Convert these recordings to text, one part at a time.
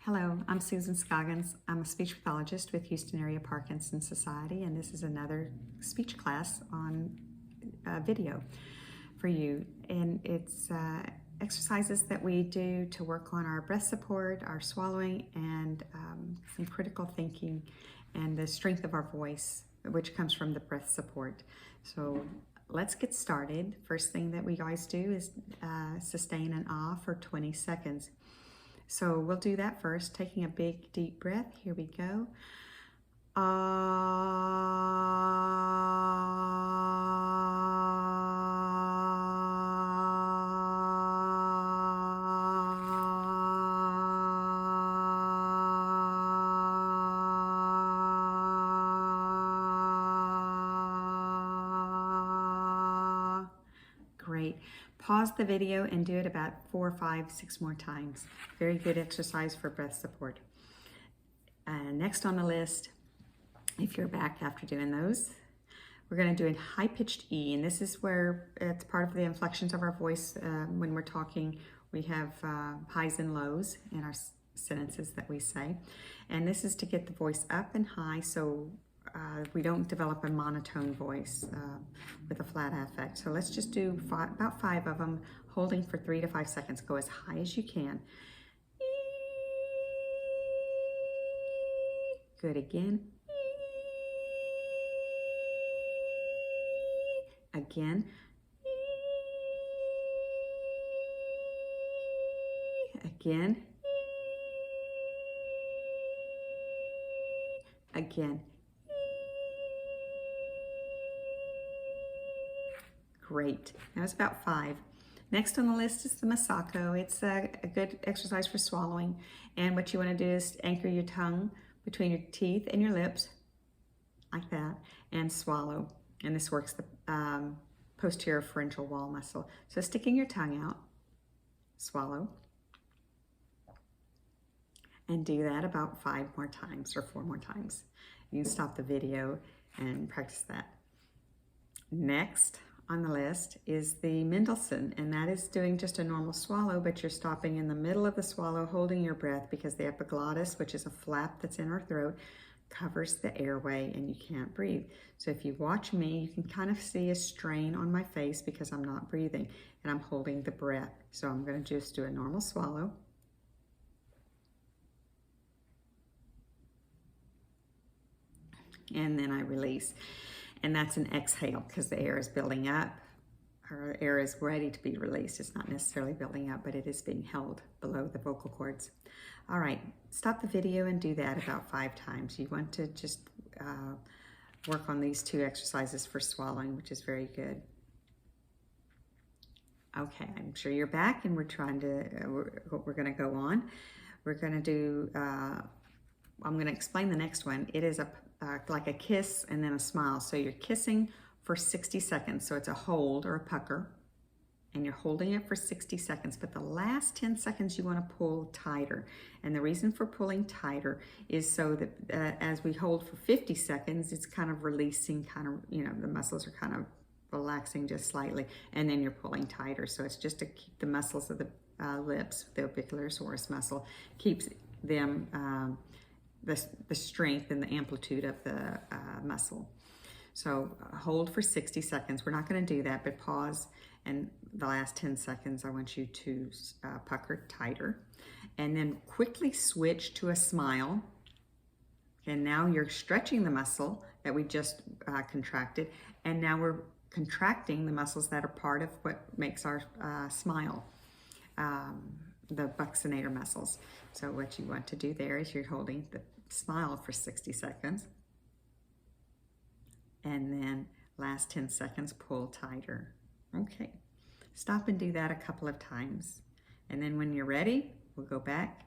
Hello, I'm Susan Scoggins. I'm a speech pathologist with Houston Area Parkinson's Society, and this is another speech class on video for you. And it's exercises that we do to work on our breath support, our swallowing, and some critical thinking and the strength of our voice, which comes from the breath support. So let's get started. First thing that we guys do is sustain an ah for 20 seconds. So we'll do that first, taking a big deep breath. Here we go. Great. Pause the video and do it about 4, 5, 6 more times. Very good exercise for breath support. Next on the list, if you're back after doing those, we're going to do a high-pitched E, and this is where it's part of the inflections of our voice. When we're talking, we have highs and lows in our sentences that we say, and this is to get the voice up and high so we don't develop a monotone voice with a flat affect. So let's just do about 5 of them, holding for 3 to 5 seconds. Go as high as you can. Good again. Again. Again. Again. Great. That was about 5. Next on the list is the Masako. It's a good exercise for swallowing. And what you want to do is anchor your tongue between your teeth and your lips, like that, and swallow. And this works the posterior pharyngeal wall muscle. So sticking your tongue out, swallow, and do that about 5 more times or 4 more times. You can stop the video and practice that. Next on the list is the Mendelssohn, and that is doing just a normal swallow, but you're stopping in the middle of the swallow, holding your breath, because the epiglottis, which is a flap that's in our throat, covers the airway and you can't breathe. So if you watch me, you can kind of see a strain on my face because I'm not breathing and I'm holding the breath. So I'm going to just do a normal swallow. And then I release. And that's an exhale because the air is building up. Or air is ready to be released. It's not necessarily building up, but it is being held below the vocal cords. All right, stop the video and do that about 5 times. You want to just work on these 2 exercises for swallowing, which is very good. Okay, I'm sure you're back, and we're going to go on. We're going to do, I'm going to explain the next one. It is like a kiss and then a smile. So you're kissing for 60 seconds. So it's a hold or a pucker, and you're holding it for 60 seconds. But the last 10 seconds you want to pull tighter. And the reason for pulling tighter is so that as we hold for 50 seconds, it's kind of releasing, the muscles are kind of relaxing just slightly, and then you're pulling tighter. So it's just to keep the muscles of the lips, the orbicularis muscle, keeps them the strength and the amplitude of the muscle. So hold for 60 seconds. We're not going to do that, but pause, and the last 10 seconds I want you to pucker tighter, and then quickly switch to a smile. And now you're stretching the muscle that we just contracted, and now we're contracting the muscles that are part of what makes our smile. The buccinator muscles. So what you want to do there is you're holding the smile for 60 seconds, and then last 10 seconds pull tighter. Okay, stop and do that a couple of times, and then when you're ready, we'll go back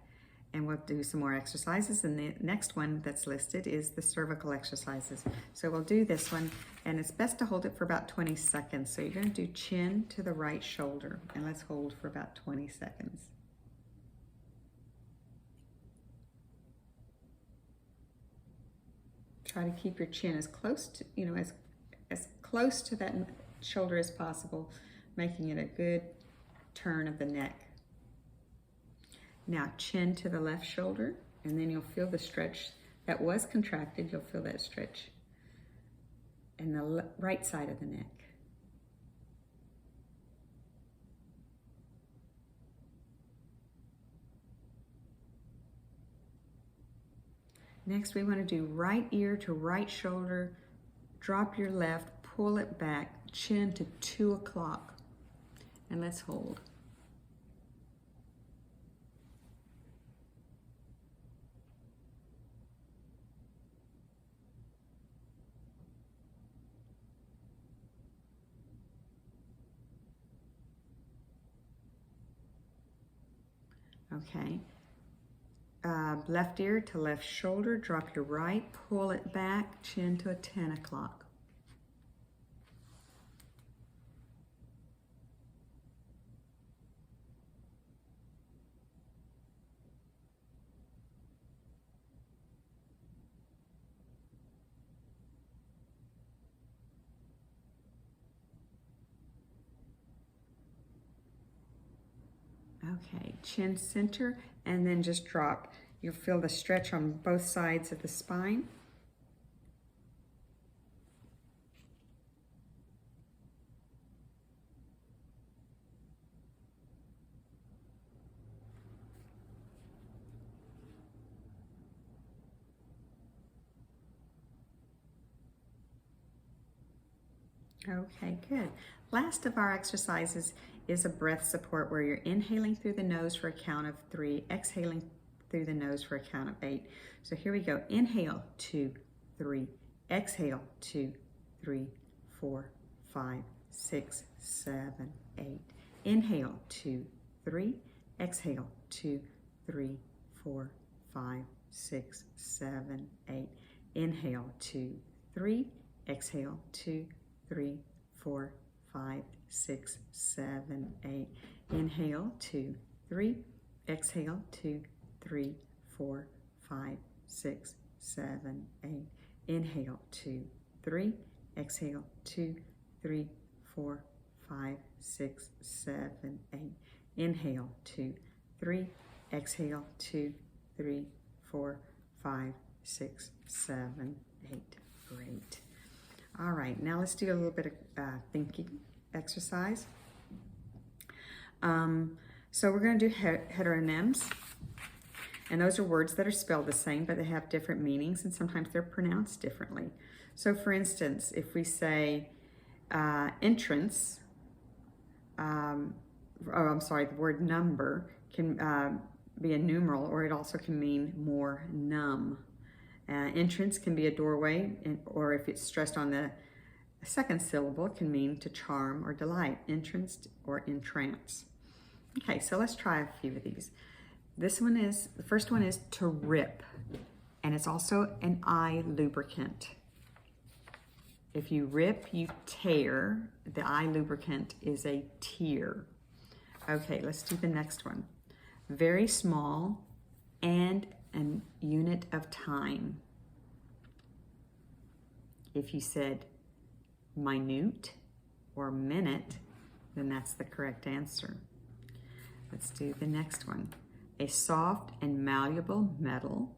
and we'll do some more exercises. And the next one that's listed is the cervical exercises. So we'll do this one, and it's best to hold it for about 20 seconds. So you're going to do chin to the right shoulder, and let's hold for about 20 seconds. Try to keep your chin as close to, as close to that shoulder as possible, making it a good turn of the neck. Now chin to the left shoulder, and then you'll feel the stretch that was contracted. You'll feel that stretch in the right side of the neck. Next, we want to do right ear to right shoulder. Drop your left, pull it back, chin to 2 o'clock. And let's hold. Okay. Left ear to left shoulder, drop your right, pull it back, chin to a 10 o'clock. Okay, chin center, and then just drop. You'll feel the stretch on both sides of the spine. Okay, good. Last of our exercises is a breath support where you're inhaling through the nose for a count of 3, exhaling through the nose for a count of 8. So here we go. Inhale, 2, 3. Exhale, 2, 3, 4, 5, 6, 7, 8. Inhale, 2, 3. Exhale, 2, 3, 4, 5, 6, 7, 8. Inhale, 2, 3. Exhale, 2, 3, 4, 5, 6, 7, 8. Inhale, 2, 3. Exhale, 2, 3, 4, 5, 6, 7, 8. Inhale, 2, 3. Exhale, 2, 3, 4, 5, 6, 7, 8. Inhale, 2, 3. Exhale, 2, 3, 4, 5, 6, 7, 8. Great. All right, now let's do a little bit of thinking exercise. So we're going to do heteronyms, and those are words that are spelled the same, but they have different meanings, and sometimes they're pronounced differently. So for instance, if we say entrance, the word number can be a numeral, or it also can mean more numb. Entrance can be a doorway, or if it's stressed on the second syllable, it can mean to charm or delight, entranced or entrance. Okay, so let's try a few of these. The first one is to rip, and it's also an eye lubricant. If you rip, you tear. The eye lubricant is a tear. Okay, let's do the next one. Very small and an unit of time. If you said minute or minute, then that's the correct answer. Let's do the next one. A soft and malleable metal,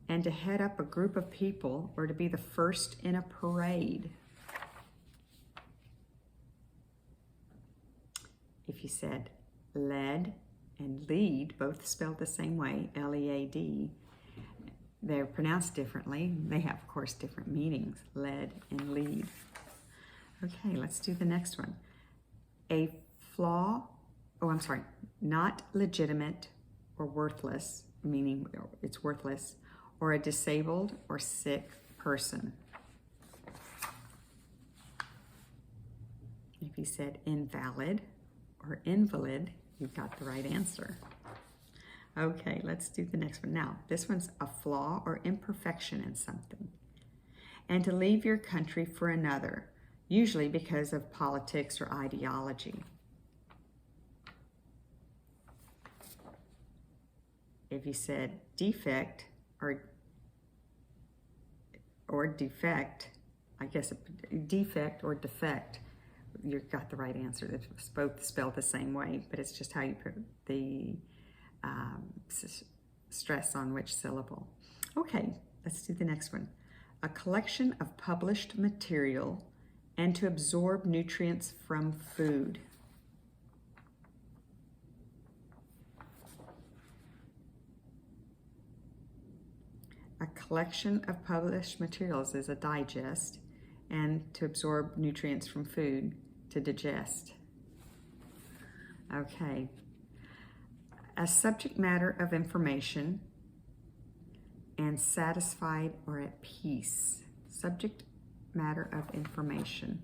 and to head up a group of people or to be the first in a parade. If you said lead and lead, both spelled the same way, L-E-A-D, they're pronounced differently. They have, of course, different meanings, lead and lead. Okay, let's do the next one. Not legitimate or worthless, meaning it's worthless, or a disabled or sick person. If you said invalid or invalid, you got the right answer. Okay, let's do the next one. Now, this one's a flaw or imperfection in something. And to leave your country for another, usually because of politics or ideology. If you said defect or defect, I guess defect or defect, you got the right answer. It's both spelled the same way, but it's just how you put the stress on which syllable. Okay, let's do the next one. A collection of published material and to absorb nutrients from food. A collection of published materials is a digest, and to absorb nutrients from food, to digest. Okay. A subject matter of information and satisfied or at peace. Subject matter of information.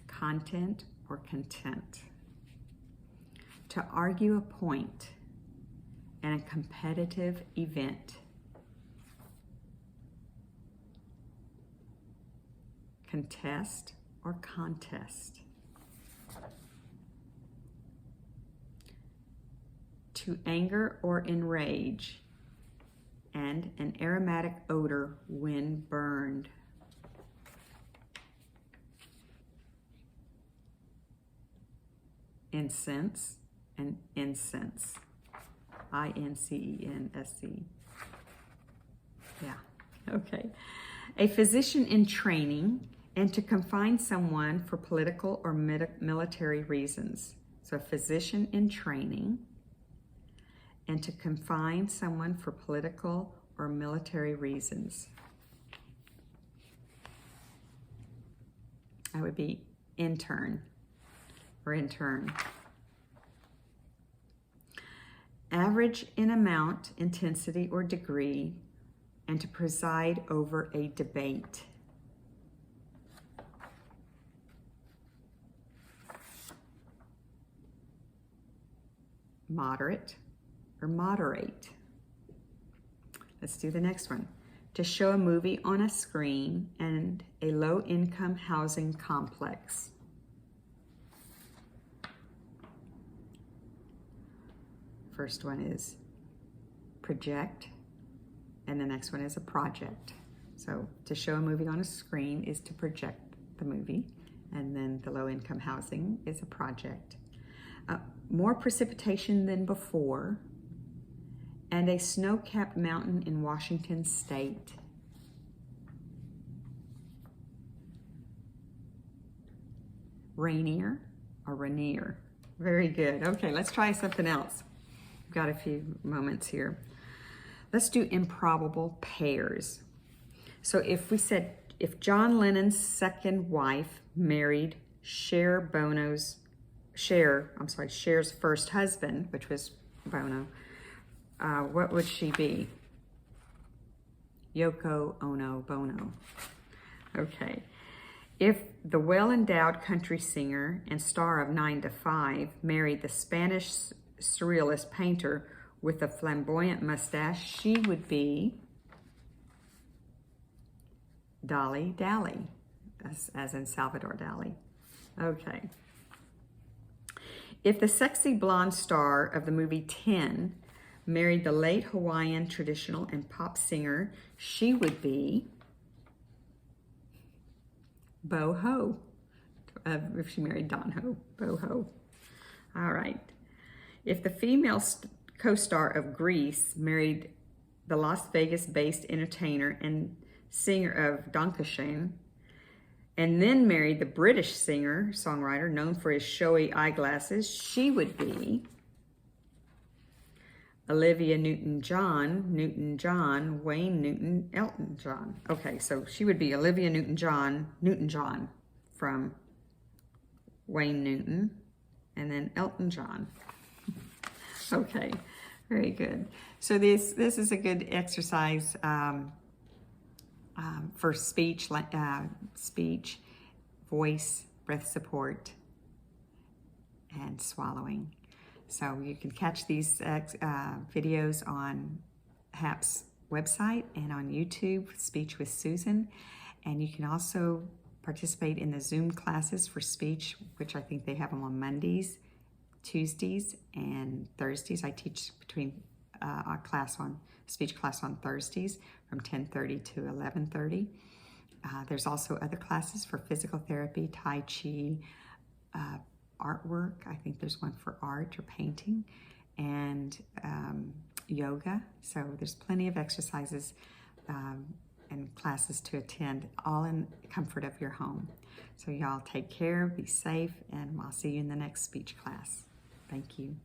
Content or content. To argue a point in a competitive event. Contest or contest. To anger or enrage, and an aromatic odor when burned. Incense and incense. I-N-C-E-N-S-E. Yeah, okay. A physician in training, and to confine someone for political or military reasons. So a physician in training, and to confine someone for political or military reasons. That would be intern or intern. Average in amount, intensity, or degree, and to preside over a debate. Moderate or moderate. Let's do the next one. To show a movie on a screen and a low-income housing complex. First one is project, and the next one is a project. So to show a movie on a screen is to project the movie, and then the low-income housing is a project. More precipitation than before, and a snow-capped mountain in Washington State. Rainier or rainier. Very good. Okay, let's try something else. We've got a few moments here. Let's do improbable pairs. So if we said, if John Lennon's second wife married Cher's first husband, which was Bono, what would she be? Yoko Ono Bono. Okay. If the well-endowed country singer and star of 9 to 5 married the Spanish surrealist painter with a flamboyant mustache, she would be Dolly Dally, as in Salvador Dali. Okay. If the sexy blonde star of the movie 10 married the late Hawaiian traditional and pop singer, she would be Bo Ho. If she married Don Ho, Bo Ho. All right. If the female co-star of Grease married the Las Vegas-based entertainer and singer of Dankeschön, and then married the British singer-songwriter known for his showy eyeglasses, she would be Olivia Newton-John, Wayne Newton, Elton John. Okay, so she would be Olivia Newton-John from Wayne Newton, and then Elton John. Okay, very good. So this is a good exercise for speech, voice, breath support, and swallowing. So you can catch these videos on HAP's website and on YouTube, Speech with Susan. And you can also participate in the Zoom classes for speech, which I think they have them on Mondays, Tuesdays, and Thursdays. I teach between a speech class on Thursdays from 10:30 to 11:30. There's also other classes for physical therapy, Tai Chi, artwork. I think there's one for art or painting, and yoga. So there's plenty of exercises and classes to attend, all in the comfort of your home. So y'all take care, be safe, and I'll see you in the next speech class. Thank you.